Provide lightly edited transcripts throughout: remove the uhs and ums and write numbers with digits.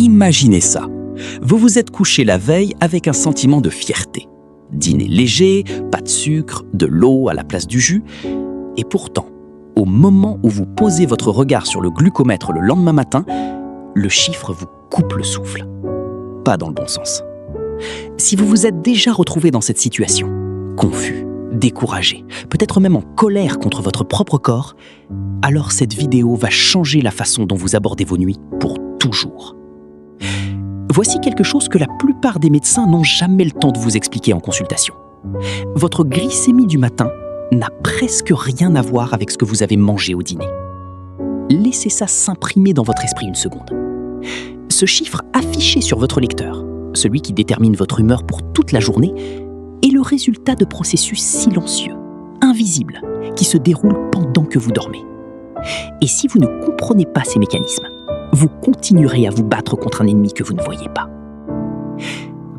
Imaginez ça. Vous vous êtes couché la veille avec un sentiment de fierté. Dîner léger, pas de sucre, de l'eau à la place du jus. Et pourtant, au moment où vous posez votre regard sur le glucomètre le lendemain matin, le chiffre vous coupe le souffle. Pas dans le bon sens. Si vous vous êtes déjà retrouvé dans cette situation, confus, découragé, peut-être même en colère contre votre propre corps, alors cette vidéo va changer la façon dont vous abordez vos nuits pour toujours. Voici quelque chose que la plupart des médecins n'ont jamais le temps de vous expliquer en consultation. Votre glycémie du matin n'a presque rien à voir avec ce que vous avez mangé au dîner. Laissez ça s'imprimer dans votre esprit une seconde. Ce chiffre affiché sur votre lecteur, celui qui détermine votre humeur pour toute la journée, est le résultat de processus silencieux, invisibles, qui se déroulent pendant que vous dormez. Et si vous ne comprenez pas ces mécanismes, vous continuerez à vous battre contre un ennemi que vous ne voyez pas.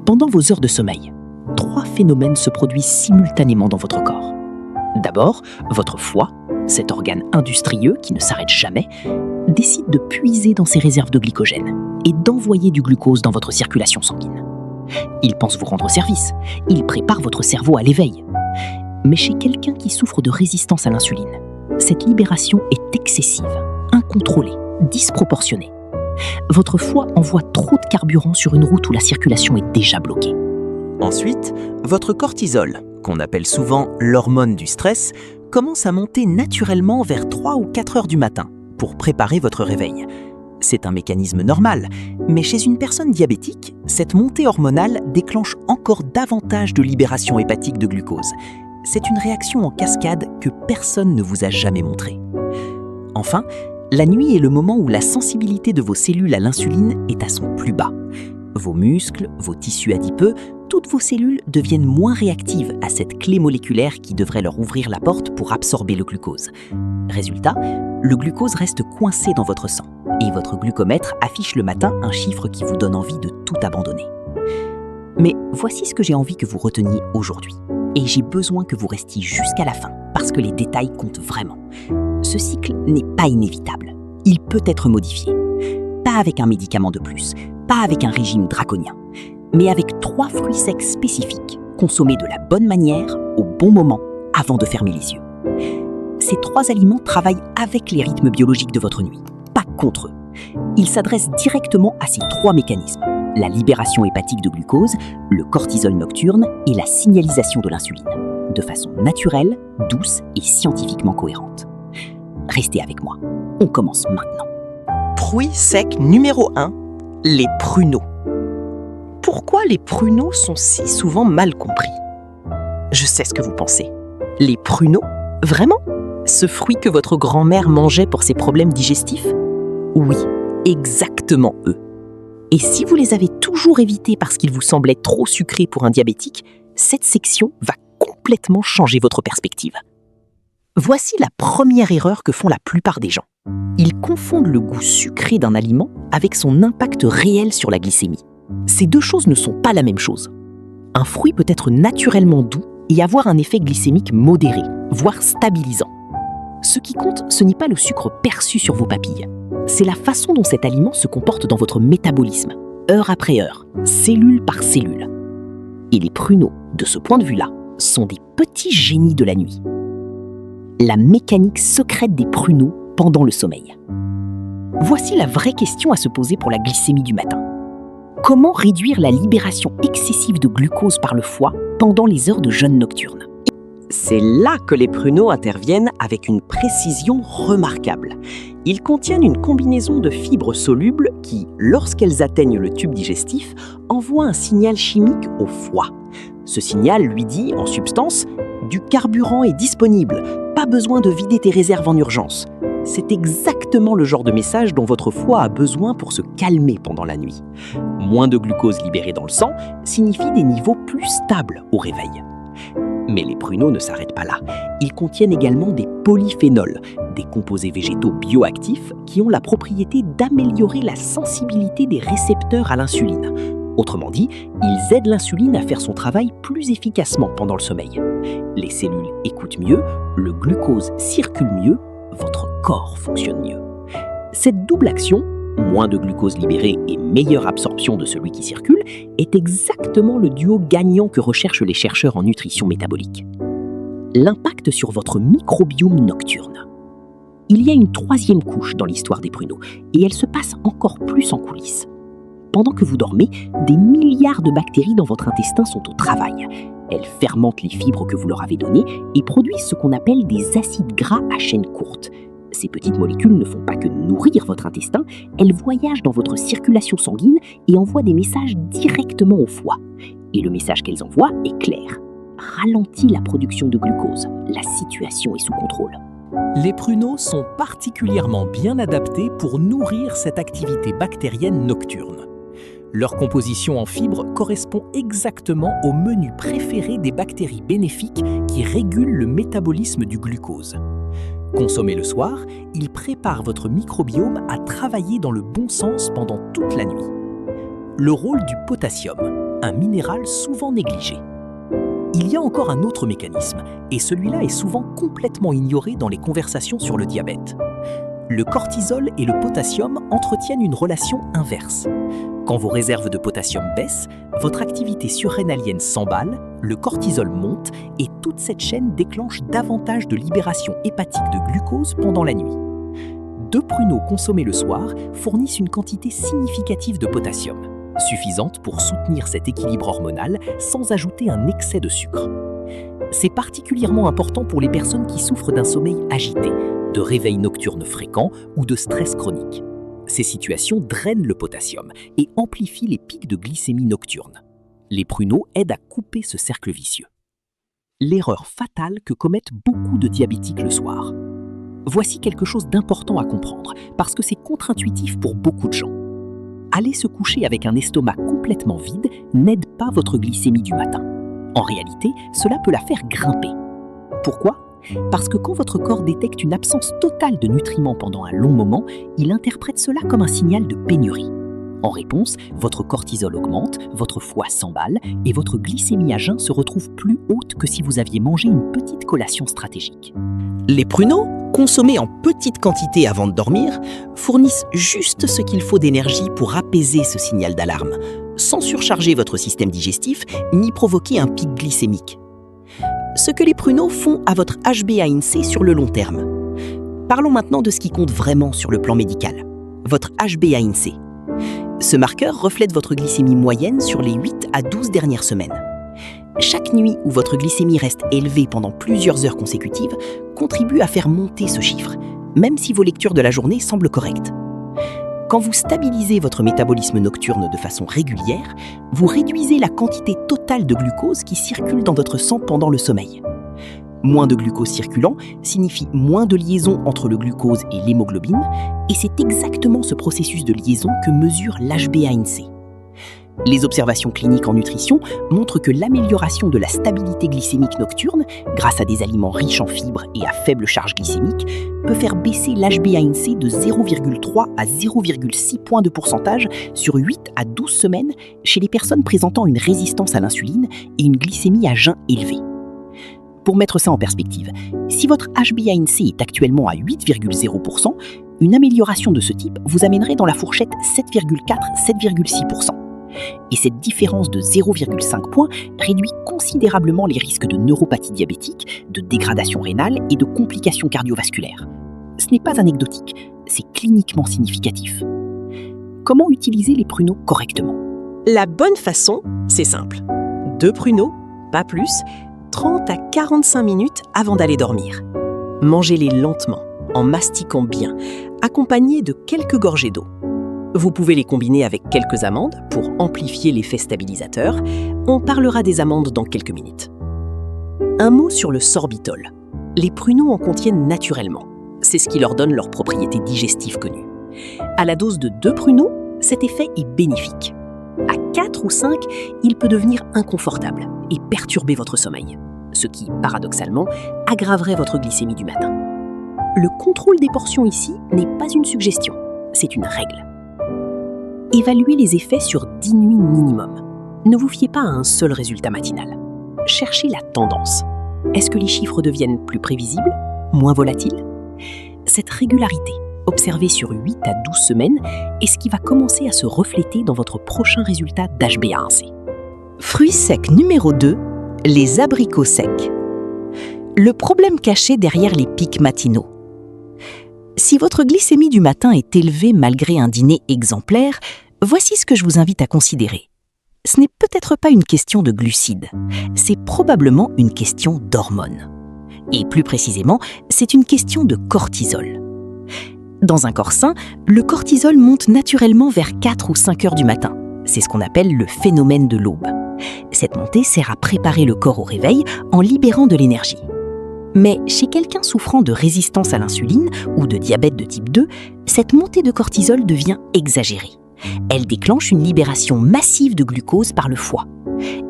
Pendant vos heures de sommeil, 3 phénomènes se produisent simultanément dans votre corps. D'abord, votre foie, cet organe industrieux qui ne s'arrête jamais, décide de puiser dans ses réserves de glycogène et d'envoyer du glucose dans votre circulation sanguine. Il pense vous rendre service, il prépare votre cerveau à l'éveil. Mais chez quelqu'un qui souffre de résistance à l'insuline, cette libération est excessive, incontrôlée, disproportionnée. Votre foie envoie trop de carburant sur une route où la circulation est déjà bloquée. Ensuite, votre cortisol, qu'on appelle souvent l'hormone du stress, commence à monter naturellement vers 3 ou 4 heures du matin pour préparer votre réveil. C'est un mécanisme normal, mais chez une personne diabétique, cette montée hormonale déclenche encore davantage de libération hépatique de glucose. C'est une réaction en cascade que personne ne vous a jamais montrée. Enfin, la nuit est le moment où la sensibilité de vos cellules à l'insuline est à son plus bas. Vos muscles, vos tissus adipeux, toutes vos cellules deviennent moins réactives à cette clé moléculaire qui devrait leur ouvrir la porte pour absorber le glucose. Résultat, le glucose reste coincé dans votre sang et votre glucomètre affiche le matin un chiffre qui vous donne envie de tout abandonner. Mais voici ce que j'ai envie que vous reteniez aujourd'hui. Et j'ai besoin que vous restiez jusqu'à la fin parce que les détails comptent vraiment. Ce cycle n'est pas inévitable. Il peut être modifié. Pas avec un médicament de plus, pas avec un régime draconien, mais avec 3 fruits secs spécifiques, consommés de la bonne manière, au bon moment, avant de fermer les yeux. Ces 3 aliments travaillent avec les rythmes biologiques de votre nuit, pas contre eux. Ils s'adressent directement à ces 3 mécanismes, la libération hépatique de glucose, le cortisol nocturne et la signalisation de l'insuline, de façon naturelle, douce et scientifiquement cohérente. Restez avec moi, on commence maintenant. Fruit sec numéro 1, les pruneaux. Pourquoi les pruneaux sont si souvent mal compris? Je sais ce que vous pensez. Les pruneaux? Vraiment? Ce fruit que votre grand-mère mangeait pour ses problèmes digestifs? Oui, exactement eux. Et si vous les avez toujours évités parce qu'ils vous semblaient trop sucrés pour un diabétique, cette section va complètement changer votre perspective. Voici la première erreur que font la plupart des gens. Ils confondent le goût sucré d'un aliment avec son impact réel sur la glycémie. Ces 2 choses ne sont pas la même chose. Un fruit peut être naturellement doux et avoir un effet glycémique modéré, voire stabilisant. Ce qui compte, ce n'est pas le sucre perçu sur vos papilles. C'est la façon dont cet aliment se comporte dans votre métabolisme, heure après heure, cellule par cellule. Et les pruneaux, de ce point de vue-là, sont des petits génies de la nuit. La mécanique secrète des pruneaux pendant le sommeil. Voici la vraie question à se poser pour la glycémie du matin. Comment réduire la libération excessive de glucose par le foie pendant les heures de jeûne nocturne? C'est là que les pruneaux interviennent avec une précision remarquable. Ils contiennent une combinaison de fibres solubles qui, lorsqu'elles atteignent le tube digestif, envoient un signal chimique au foie. Ce signal lui dit, en substance, « Du carburant est disponible, pas besoin de vider tes réserves en urgence ». C'est exactement le genre de message dont votre foie a besoin pour se calmer pendant la nuit. Moins de glucose libéré dans le sang signifie des niveaux plus stables au réveil. Mais les pruneaux ne s'arrêtent pas là. Ils contiennent également des polyphénols, des composés végétaux bioactifs qui ont la propriété d'améliorer la sensibilité des récepteurs à l'insuline. Autrement dit, ils aident l'insuline à faire son travail plus efficacement pendant le sommeil. Les cellules écoutent mieux, le glucose circule mieux, votre corps fonctionne mieux. Cette double action, moins de glucose libéré et meilleure absorption de celui qui circule, est exactement le duo gagnant que recherchent les chercheurs en nutrition métabolique. L'impact sur votre microbiome nocturne. Il y a une troisième couche dans l'histoire des pruneaux, et elle se passe encore plus en coulisses. Pendant que vous dormez, des milliards de bactéries dans votre intestin sont au travail. Elles fermentent les fibres que vous leur avez données et produisent ce qu'on appelle des acides gras à chaîne courte. Ces petites molécules ne font pas que nourrir votre intestin, elles voyagent dans votre circulation sanguine et envoient des messages directement au foie. Et le message qu'elles envoient est clair. Ralentit la production de glucose, la situation est sous contrôle. Les pruneaux sont particulièrement bien adaptés pour nourrir cette activité bactérienne nocturne. Leur composition en fibres correspond exactement au menu préféré des bactéries bénéfiques qui régulent le métabolisme du glucose. Consommé le soir, il prépare votre microbiome à travailler dans le bon sens pendant toute la nuit. Le rôle du potassium, un minéral souvent négligé. Il y a encore un autre mécanisme, et celui-là est souvent complètement ignoré dans les conversations sur le diabète. Le cortisol et le potassium entretiennent une relation inverse. Quand vos réserves de potassium baissent, votre activité surrénalienne s'emballe, le cortisol monte et toute cette chaîne déclenche davantage de libération hépatique de glucose pendant la nuit. 2 pruneaux consommés le soir fournissent une quantité significative de potassium, suffisante pour soutenir cet équilibre hormonal sans ajouter un excès de sucre. C'est particulièrement important pour les personnes qui souffrent d'un sommeil agité, de réveils nocturnes fréquents ou de stress chronique. Ces situations drainent le potassium et amplifient les pics de glycémie nocturne. Les pruneaux aident à couper ce cercle vicieux. L'erreur fatale que commettent beaucoup de diabétiques le soir. Voici quelque chose d'important à comprendre, parce que c'est contre-intuitif pour beaucoup de gens. Aller se coucher avec un estomac complètement vide n'aide pas votre glycémie du matin. En réalité, cela peut la faire grimper. Pourquoi ? Parce que quand votre corps détecte une absence totale de nutriments pendant un long moment, il interprète cela comme un signal de pénurie. En réponse, votre cortisol augmente, votre foie s'emballe et votre glycémie à jeun se retrouve plus haute que si vous aviez mangé une petite collation stratégique. Les pruneaux, consommés en petite quantité avant de dormir, fournissent juste ce qu'il faut d'énergie pour apaiser ce signal d'alarme, sans surcharger votre système digestif ni provoquer un pic glycémique. Ce que les pruneaux font à votre HbA1c sur le long terme. Parlons maintenant de ce qui compte vraiment sur le plan médical, votre HbA1c. Ce marqueur reflète votre glycémie moyenne sur les 8 à 12 dernières semaines. Chaque nuit où votre glycémie reste élevée pendant plusieurs heures consécutives contribue à faire monter ce chiffre, même si vos lectures de la journée semblent correctes. Quand vous stabilisez votre métabolisme nocturne de façon régulière, vous réduisez la quantité totale de glucose qui circule dans votre sang pendant le sommeil. Moins de glucose circulant signifie moins de liaison entre le glucose et l'hémoglobine, et c'est exactement ce processus de liaison que mesure l'HbA1c. Les observations cliniques en nutrition montrent que l'amélioration de la stabilité glycémique nocturne, grâce à des aliments riches en fibres et à faible charge glycémique, peut faire baisser l'HbA1c de 0,3 à 0,6 points de pourcentage sur 8 à 12 semaines chez les personnes présentant une résistance à l'insuline et une glycémie à jeun élevée. Pour mettre ça en perspective, si votre HbA1c est actuellement à 8,0%, une amélioration de ce type vous amènerait dans la fourchette 7,4-7,6%. Et cette différence de 0,5 points réduit considérablement les risques de neuropathie diabétique, de dégradation rénale et de complications cardiovasculaires. Ce n'est pas anecdotique, c'est cliniquement significatif. Comment utiliser les pruneaux correctement ? La bonne façon, c'est simple. 2 pruneaux, pas plus, 30 à 45 minutes avant d'aller dormir. Mangez-les lentement, en mastiquant bien, accompagnés de quelques gorgées d'eau. Vous pouvez les combiner avec quelques amandes pour amplifier l'effet stabilisateur. On parlera des amandes dans quelques minutes. Un mot sur le sorbitol. Les pruneaux en contiennent naturellement. C'est ce qui leur donne leurs propriétés digestives connues. À la dose de 2 pruneaux, cet effet est bénéfique. À 4 ou 5, il peut devenir inconfortable et perturber votre sommeil, ce qui, paradoxalement, aggraverait votre glycémie du matin. Le contrôle des portions ici n'est pas une suggestion, c'est une règle. Évaluez les effets sur 10 nuits minimum. Ne vous fiez pas à un seul résultat matinal. Cherchez la tendance. Est-ce que les chiffres deviennent plus prévisibles, moins volatiles ? Cette régularité, observé sur 8 à 12 semaines et ce qui va commencer à se refléter dans votre prochain résultat d'HbA1c. Fruit sec numéro 2, les abricots secs. Le problème caché derrière les pics matinaux. Si votre glycémie du matin est élevée malgré un dîner exemplaire, voici ce que je vous invite à considérer. Ce n'est peut-être pas une question de glucides, c'est probablement une question d'hormones. Et plus précisément, c'est une question de cortisol. Dans un corps sain, le cortisol monte naturellement vers 4 ou 5 heures du matin. C'est ce qu'on appelle le phénomène de l'aube. Cette montée sert à préparer le corps au réveil en libérant de l'énergie. Mais chez quelqu'un souffrant de résistance à l'insuline ou de diabète de type 2, cette montée de cortisol devient exagérée. Elle déclenche une libération massive de glucose par le foie.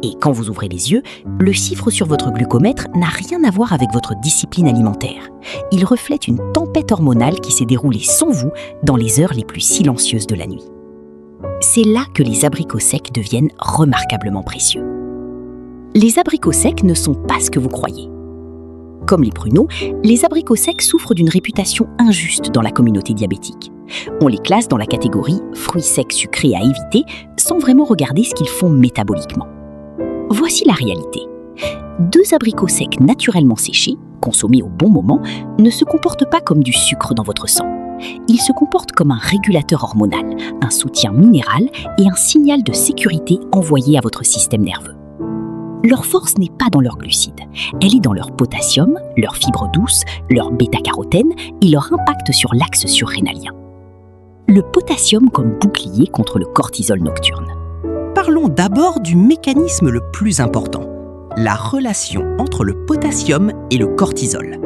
Et quand vous ouvrez les yeux, le chiffre sur votre glucomètre n'a rien à voir avec votre discipline alimentaire. Il reflète une tempête hormonale qui s'est déroulée sans vous dans les heures les plus silencieuses de la nuit. C'est là que les abricots secs deviennent remarquablement précieux. Les abricots secs ne sont pas ce que vous croyez. Comme les pruneaux, les abricots secs souffrent d'une réputation injuste dans la communauté diabétique. On les classe dans la catégorie fruits secs sucrés à éviter sans vraiment regarder ce qu'ils font métaboliquement. Voici la réalité. 2 abricots secs naturellement séchés, consommés au bon moment, ne se comportent pas comme du sucre dans votre sang. Ils se comportent comme un régulateur hormonal, un soutien minéral et un signal de sécurité envoyé à votre système nerveux. Leur force n'est pas dans leurs glucides, elle est dans leur potassium, leurs fibres douces, leur bêta-carotène et leur impact sur l'axe surrénalien. Le potassium comme bouclier contre le cortisol nocturne. Parlons d'abord du mécanisme le plus important, la relation entre le potassium et le cortisol.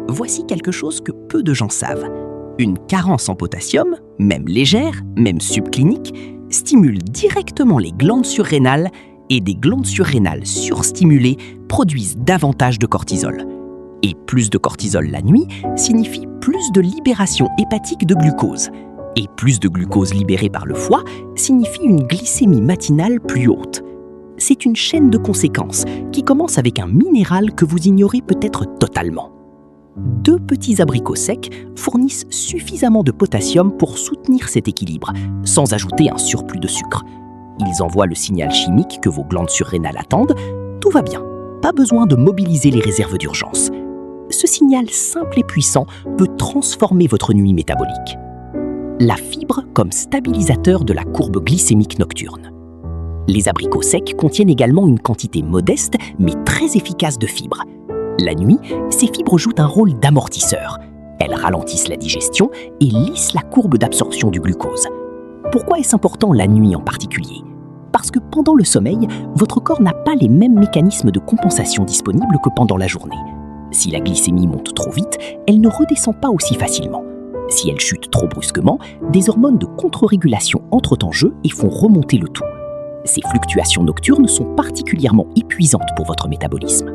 Voici quelque chose que peu de gens savent. Une carence en potassium, même légère, même subclinique, stimule directement les glandes surrénales et des glandes surrénales surstimulées produisent davantage de cortisol. Et plus de cortisol la nuit signifie plus de libération hépatique de glucose. Et plus de glucose libérée par le foie signifie une glycémie matinale plus haute. C'est une chaîne de conséquences qui commence avec un minéral que vous ignorez peut-être totalement. 2 petits abricots secs fournissent suffisamment de potassium pour soutenir cet équilibre, sans ajouter un surplus de sucre. Ils envoient le signal chimique que vos glandes surrénales attendent. Tout va bien, pas besoin de mobiliser les réserves d'urgence. Ce signal simple et puissant peut transformer votre nuit métabolique. La fibre comme stabilisateur de la courbe glycémique nocturne. Les abricots secs contiennent également une quantité modeste mais très efficace de fibres. La nuit, ces fibres jouent un rôle d'amortisseur. Elles ralentissent la digestion et lissent la courbe d'absorption du glucose. Pourquoi est-ce important la nuit en particulier ? Parce que pendant le sommeil, votre corps n'a pas les mêmes mécanismes de compensation disponibles que pendant la journée. Si la glycémie monte trop vite, elle ne redescend pas aussi facilement. Si elle chute trop brusquement, des hormones de contre-régulation entrent en jeu et font remonter le tout. Ces fluctuations nocturnes sont particulièrement épuisantes pour votre métabolisme.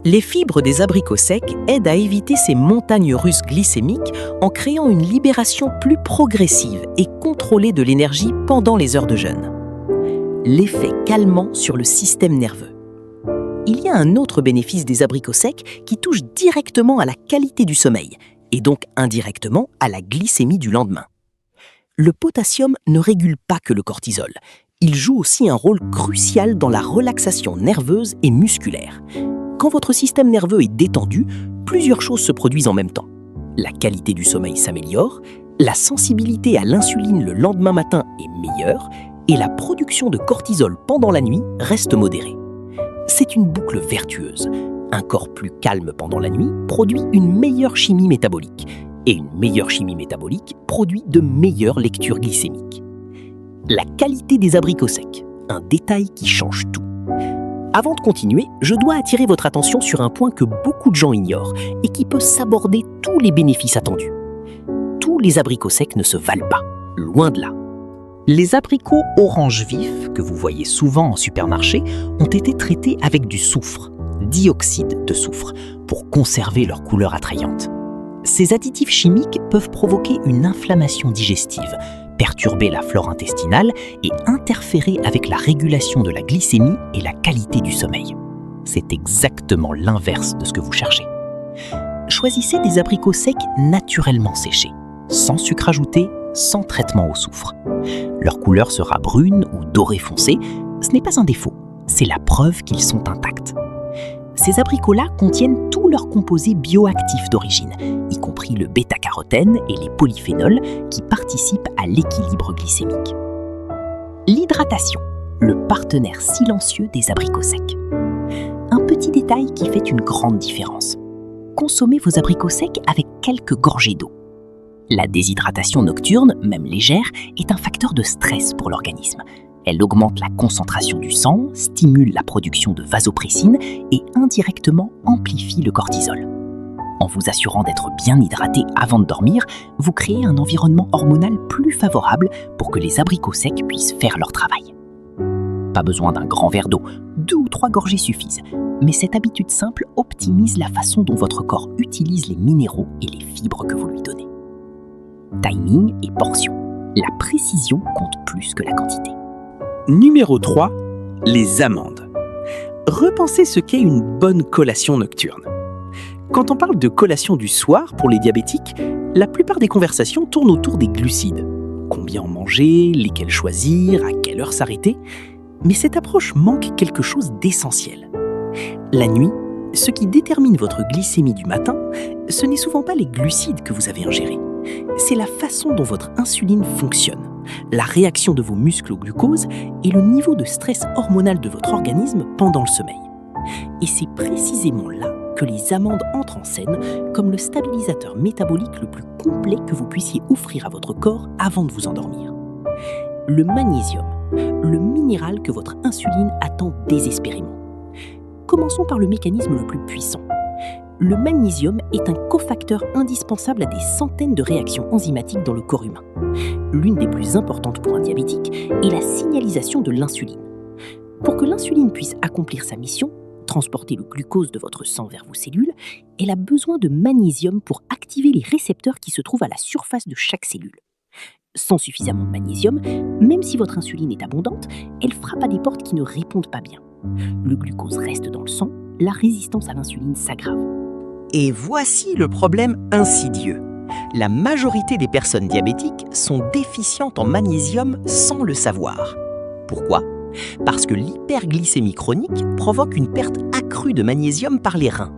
Les fibres des abricots secs aident à éviter ces montagnes russes glycémiques en créant une libération plus progressive et contrôlée de l'énergie pendant les heures de jeûne. L'effet calmant sur le système nerveux. Il y a un autre bénéfice des abricots secs qui touche directement à la qualité du sommeil et donc indirectement à la glycémie du lendemain. Le potassium ne régule pas que le cortisol. Il joue aussi un rôle crucial dans la relaxation nerveuse et musculaire. Quand votre système nerveux est détendu, plusieurs choses se produisent en même temps. La qualité du sommeil s'améliore, la sensibilité à l'insuline le lendemain matin est meilleure et la production de cortisol pendant la nuit reste modérée. C'est une boucle vertueuse. Un corps plus calme pendant la nuit produit une meilleure chimie métabolique et une meilleure chimie métabolique produit de meilleures lectures glycémiques. La qualité des abricots secs, un détail qui change tout. Avant de continuer, je dois attirer votre attention sur un point que beaucoup de gens ignorent et qui peut s'aborder tous les bénéfices attendus. Tous les abricots secs ne se valent pas, loin de là. Les abricots orange vif, que vous voyez souvent en supermarché, ont été traités avec du soufre, dioxyde de soufre, pour conserver leur couleur attrayante. Ces additifs chimiques peuvent provoquer une inflammation digestive, perturber la flore intestinale et interférer avec la régulation de la glycémie et la qualité du sommeil. C'est exactement l'inverse de ce que vous cherchez. Choisissez des abricots secs naturellement séchés. sans sucre ajouté, sans traitement au soufre. Leur couleur sera brune ou dorée foncée. Ce n'est pas un défaut, c'est la preuve qu'ils sont intacts. Ces abricots-là contiennent tous leurs composés bioactifs d'origine, y compris le bêta-carotène et les polyphénols qui participent à l'équilibre glycémique. L'hydratation, le partenaire silencieux des abricots secs. Un petit détail qui fait une grande différence. Consommez vos abricots secs avec quelques gorgées d'eau. La déshydratation nocturne, même légère, est un facteur de stress pour l'organisme. Elle augmente la concentration du sang, stimule la production de vasopressine et indirectement amplifie le cortisol. En vous assurant d'être bien hydraté avant de dormir, vous créez un environnement hormonal plus favorable pour que les abricots secs puissent faire leur travail. Pas besoin d'un grand verre d'eau, 2 ou 3 gorgées suffisent, mais cette habitude simple optimise la façon dont votre corps utilise les minéraux et les fibres que vous lui donnez. Timing et portion. La précision compte plus que la quantité. Numéro 3, les amandes. Repensez ce qu'est une bonne collation nocturne. Quand on parle de collation du soir pour les diabétiques, la plupart des conversations tournent autour des glucides. Combien en manger, lesquels choisir, à quelle heure s'arrêter. Mais cette approche manque quelque chose d'essentiel. La nuit, ce qui détermine votre glycémie du matin, ce n'est souvent pas les glucides que vous avez ingérés. C'est la façon dont votre insuline fonctionne, la réaction de vos muscles au glucose et le niveau de stress hormonal de votre organisme pendant le sommeil. Et c'est précisément là que les amandes entrent en scène comme le stabilisateur métabolique le plus complet que vous puissiez offrir à votre corps avant de vous endormir. Le magnésium, le minéral que votre insuline attend désespérément. Commençons par le mécanisme le plus puissant. Le magnésium est un cofacteur indispensable à des centaines de réactions enzymatiques dans le corps humain. L'une des plus importantes pour un diabétique est la signalisation de l'insuline. Pour que l'insuline puisse accomplir sa mission, transporter le glucose de votre sang vers vos cellules, elle a besoin de magnésium pour activer les récepteurs qui se trouvent à la surface de chaque cellule. Sans suffisamment de magnésium, même si votre insuline est abondante, elle frappe à des portes qui ne répondent pas bien. Le glucose reste dans le sang, la résistance à l'insuline s'aggrave. Et voici le problème insidieux. La majorité des personnes diabétiques sont déficientes en magnésium sans le savoir. Pourquoi ? Parce que l'hyperglycémie chronique provoque une perte accrue de magnésium par les reins.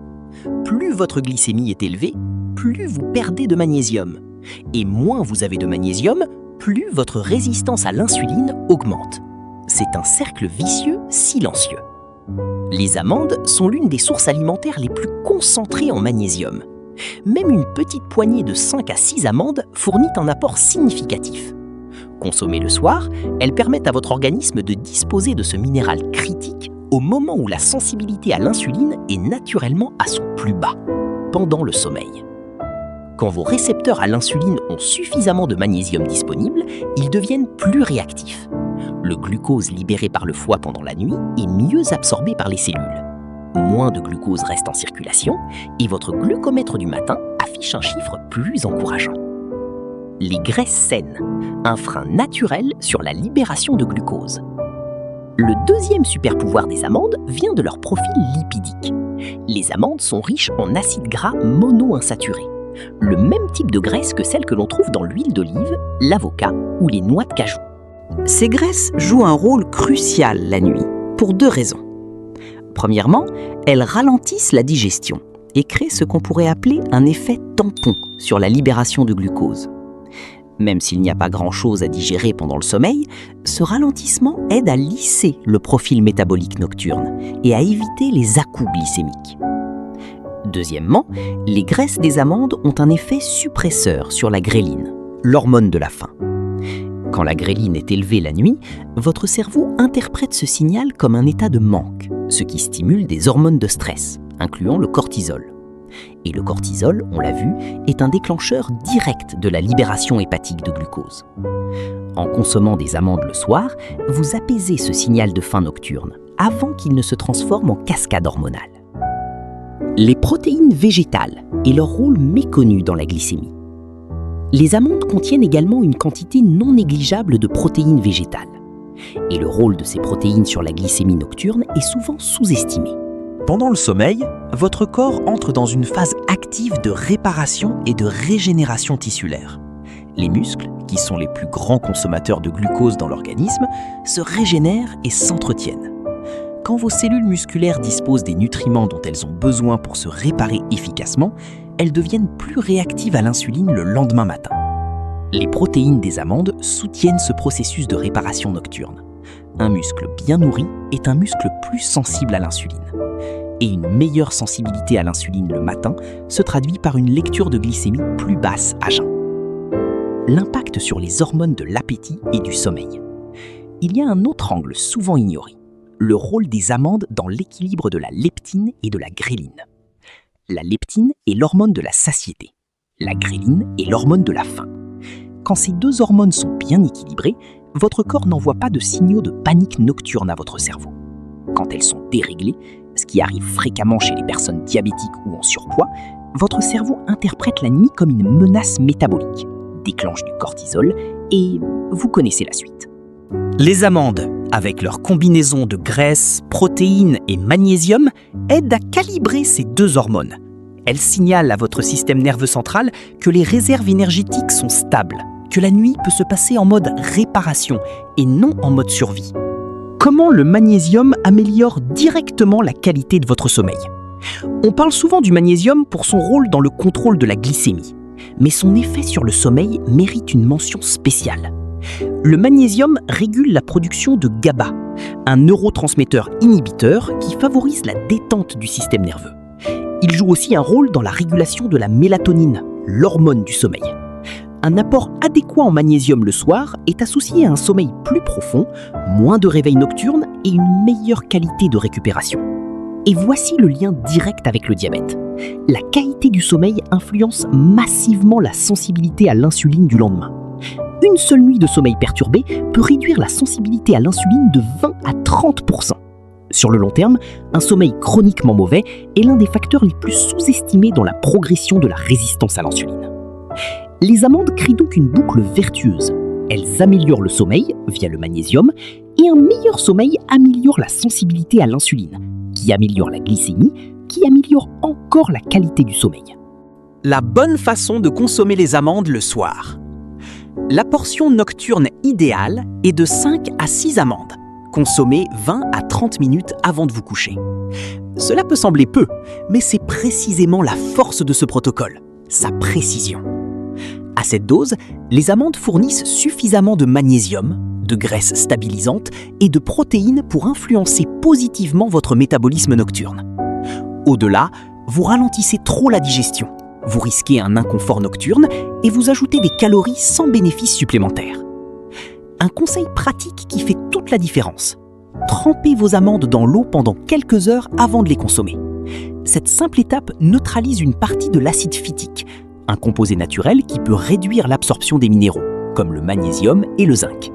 Plus votre glycémie est élevée, plus vous perdez de magnésium. Et moins vous avez de magnésium, plus votre résistance à l'insuline augmente. C'est un cercle vicieux silencieux. Les amandes sont l'une des sources alimentaires les plus concentrées en magnésium. Même une petite poignée de 5 à 6 amandes fournit un apport significatif. Consommées le soir, elles permettent à votre organisme de disposer de ce minéral critique au moment où la sensibilité à l'insuline est naturellement à son plus bas, pendant le sommeil. Quand vos récepteurs à l'insuline ont suffisamment de magnésium disponible, ils deviennent plus réactifs. Le glucose libéré par le foie pendant la nuit est mieux absorbé par les cellules. Moins de glucose reste en circulation et votre glucomètre du matin affiche un chiffre plus encourageant. Les graisses saines, un frein naturel sur la libération de glucose. Le deuxième super pouvoir des amandes vient de leur profil lipidique. Les amandes sont riches en acides gras monoinsaturés, le même type de graisse que celle que l'on trouve dans l'huile d'olive, l'avocat ou les noix de cajou. Ces graisses jouent un rôle crucial la nuit, pour 2 raisons. Premièrement, elles ralentissent la digestion et créent ce qu'on pourrait appeler un effet tampon sur la libération de glucose. Même s'il n'y a pas grand-chose à digérer pendant le sommeil, ce ralentissement aide à lisser le profil métabolique nocturne et à éviter les à-coups glycémiques. Deuxièmement, les graisses des amandes ont un effet suppresseur sur la gréline, l'hormone de la faim. Quand la gréline est élevée la nuit, votre cerveau interprète ce signal comme un état de manque, ce qui stimule des hormones de stress, incluant le cortisol. Et le cortisol, on l'a vu, est un déclencheur direct de la libération hépatique de glucose. En consommant des amandes le soir, vous apaisez ce signal de faim nocturne avant qu'il ne se transforme en cascade hormonale. Les protéines végétales et leur rôle méconnu dans la glycémie. Les amandes contiennent également une quantité non négligeable de protéines végétales. Et le rôle de ces protéines sur la glycémie nocturne est souvent sous-estimé. Pendant le sommeil, votre corps entre dans une phase active de réparation et de régénération tissulaire. Les muscles, qui sont les plus grands consommateurs de glucose dans l'organisme, se régénèrent et s'entretiennent. Quand vos cellules musculaires disposent des nutriments dont elles ont besoin pour se réparer efficacement, elles deviennent plus réactives à l'insuline le lendemain matin. Les protéines des amandes soutiennent ce processus de réparation nocturne. Un muscle bien nourri est un muscle plus sensible à l'insuline. Et une meilleure sensibilité à l'insuline le matin se traduit par une lecture de glycémie plus basse à jeun. L'impact sur les hormones de l'appétit et du sommeil. Il y a un autre angle souvent ignoré, le rôle des amandes dans l'équilibre de la leptine et de la gréline. La leptine est l'hormone de la satiété. La gréline est l'hormone de la faim. Quand ces deux hormones sont bien équilibrées, votre corps n'envoie pas de signaux de panique nocturne à votre cerveau. Quand elles sont déréglées, ce qui arrive fréquemment chez les personnes diabétiques ou en surpoids, votre cerveau interprète la nuit comme une menace métabolique, déclenche du cortisol et vous connaissez la suite. Les amandes, avec leur combinaison de graisse, protéines et magnésium, aident à calibrer ces deux hormones. Elles signalent à votre système nerveux central que les réserves énergétiques sont stables, que la nuit peut se passer en mode réparation et non en mode survie. Comment le magnésium améliore directement la qualité de votre sommeil? On parle souvent du magnésium pour son rôle dans le contrôle de la glycémie, mais son effet sur le sommeil mérite une mention spéciale. Le magnésium régule la production de GABA, un neurotransmetteur inhibiteur qui favorise la détente du système nerveux. Il joue aussi un rôle dans la régulation de la mélatonine, l'hormone du sommeil. Un apport adéquat en magnésium le soir est associé à un sommeil plus profond, moins de réveil nocturne et une meilleure qualité de récupération. Et voici le lien direct avec le diabète. La qualité du sommeil influence massivement la sensibilité à l'insuline du lendemain. Une seule nuit de sommeil perturbé peut réduire la sensibilité à l'insuline de 20 à 30%. Sur le long terme, un sommeil chroniquement mauvais est l'un des facteurs les plus sous-estimés dans la progression de la résistance à l'insuline. Les amandes créent donc une boucle vertueuse. Elles améliorent le sommeil via le magnésium et un meilleur sommeil améliore la sensibilité à l'insuline, qui améliore la glycémie, qui améliore encore la qualité du sommeil. La bonne façon de consommer les amandes le soir. La portion nocturne idéale est de 5 à 6 amandes. Consommez 20 à 30 minutes avant de vous coucher. Cela peut sembler peu, mais c'est précisément la force de ce protocole, sa précision. À cette dose, les amandes fournissent suffisamment de magnésium, de graisse stabilisante et de protéines pour influencer positivement votre métabolisme nocturne. Au-delà, vous ralentissez trop la digestion, vous risquez un inconfort nocturne et vous ajoutez des calories sans bénéfice supplémentaire. Un conseil pratique qui fait toute la différence. Trempez vos amandes dans l'eau pendant quelques heures avant de les consommer. Cette simple étape neutralise une partie de l'acide phytique, un composé naturel qui peut réduire l'absorption des minéraux, comme le magnésium et le zinc.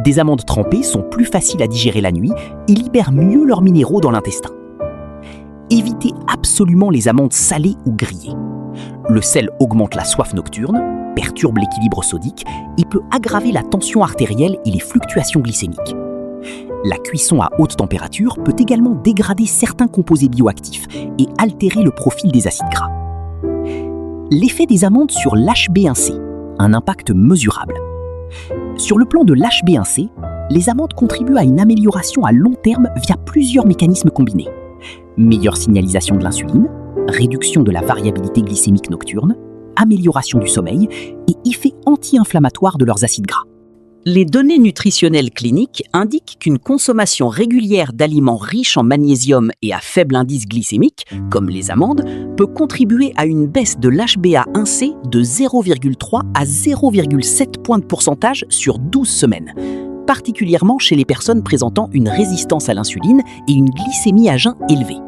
Des amandes trempées sont plus faciles à digérer la nuit et libèrent mieux leurs minéraux dans l'intestin. Évitez absolument les amandes salées ou grillées. Le sel augmente la soif nocturne, perturbe l'équilibre sodique et peut aggraver la tension artérielle et les fluctuations glycémiques. La cuisson à haute température peut également dégrader certains composés bioactifs et altérer le profil des acides gras. L'effet des amandes sur l'HB1C, un impact mesurable. Sur le plan de l'HB1C, les amandes contribuent à une amélioration à long terme via plusieurs mécanismes combinés. Meilleure signalisation de l'insuline, réduction de la variabilité glycémique nocturne, amélioration du sommeil et effet anti-inflammatoire de leurs acides gras. Les données nutritionnelles cliniques indiquent qu'une consommation régulière d'aliments riches en magnésium et à faible indice glycémique, comme les amandes, peut contribuer à une baisse de l'HbA1c de 0,3 à 0,7 points de pourcentage sur 12 semaines, particulièrement chez les personnes présentant une résistance à l'insuline et une glycémie à jeun élevée.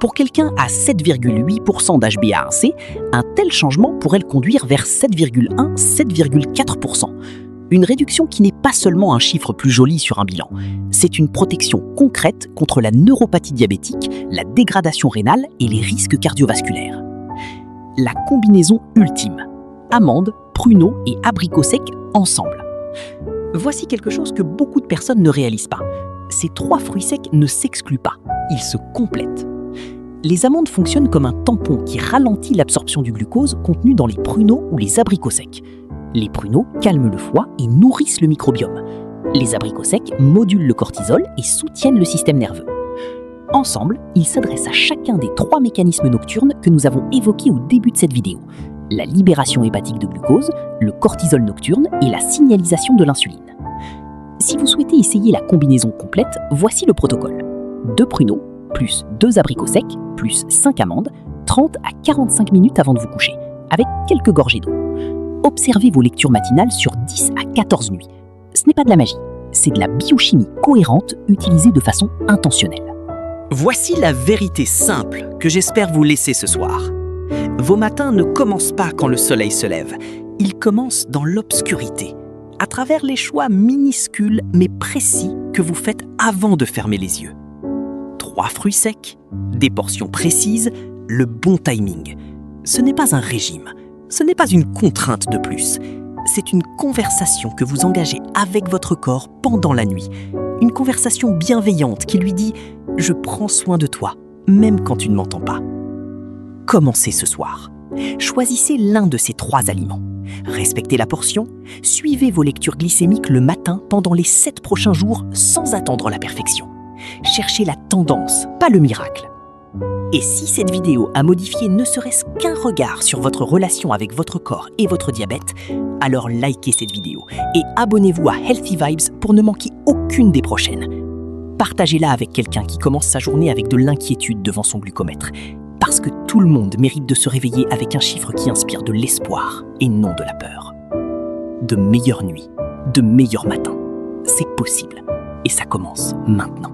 Pour quelqu'un à 7,8% d'HbA1c, un tel changement pourrait le conduire vers 7,1-7,4%. Une réduction qui n'est pas seulement un chiffre plus joli sur un bilan, c'est une protection concrète contre la neuropathie diabétique, la dégradation rénale et les risques cardiovasculaires. La combinaison ultime, amandes, pruneaux et abricots secs ensemble. Voici quelque chose que beaucoup de personnes ne réalisent pas. Ces trois fruits secs ne s'excluent pas, ils se complètent. Les amandes fonctionnent comme un tampon qui ralentit l'absorption du glucose contenu dans les pruneaux ou les abricots secs. Les pruneaux calment le foie et nourrissent le microbiome. Les abricots secs modulent le cortisol et soutiennent le système nerveux. Ensemble, ils s'adressent à chacun des 3 mécanismes nocturnes que nous avons évoqués au début de cette vidéo. La libération hépatique de glucose, le cortisol nocturne et la signalisation de l'insuline. Si vous souhaitez essayer la combinaison complète, voici le protocole. 2 pruneaux, plus 2 abricots secs, plus 5 amandes, 30 à 45 minutes avant de vous coucher, avec quelques gorgées d'eau. Observez vos lectures matinales sur 10 à 14 nuits. Ce n'est pas de la magie, c'est de la biochimie cohérente utilisée de façon intentionnelle. Voici la vérité simple que j'espère vous laisser ce soir. Vos matins ne commencent pas quand le soleil se lève, ils commencent dans l'obscurité, à travers les choix minuscules mais précis que vous faites avant de fermer les yeux. 3 fruits secs, des portions précises, le bon timing. Ce n'est pas un régime, ce n'est pas une contrainte de plus. C'est une conversation que vous engagez avec votre corps pendant la nuit. Une conversation bienveillante qui lui dit « Je prends soin de toi, même quand tu ne m'entends pas ». Commencez ce soir. Choisissez l'un de ces 3 aliments. Respectez la portion, suivez vos lectures glycémiques le matin pendant les 7 prochains jours sans attendre la perfection. Cherchez la tendance, pas le miracle. Et si cette vidéo a modifié ne serait-ce qu'un regard sur votre relation avec votre corps et votre diabète, alors likez cette vidéo et abonnez-vous à Healthy Vibes pour ne manquer aucune des prochaines. Partagez-la avec quelqu'un qui commence sa journée avec de l'inquiétude devant son glucomètre. Parce que tout le monde mérite de se réveiller avec un chiffre qui inspire de l'espoir et non de la peur. De meilleures nuits, de meilleurs matins. C'est possible et ça commence maintenant.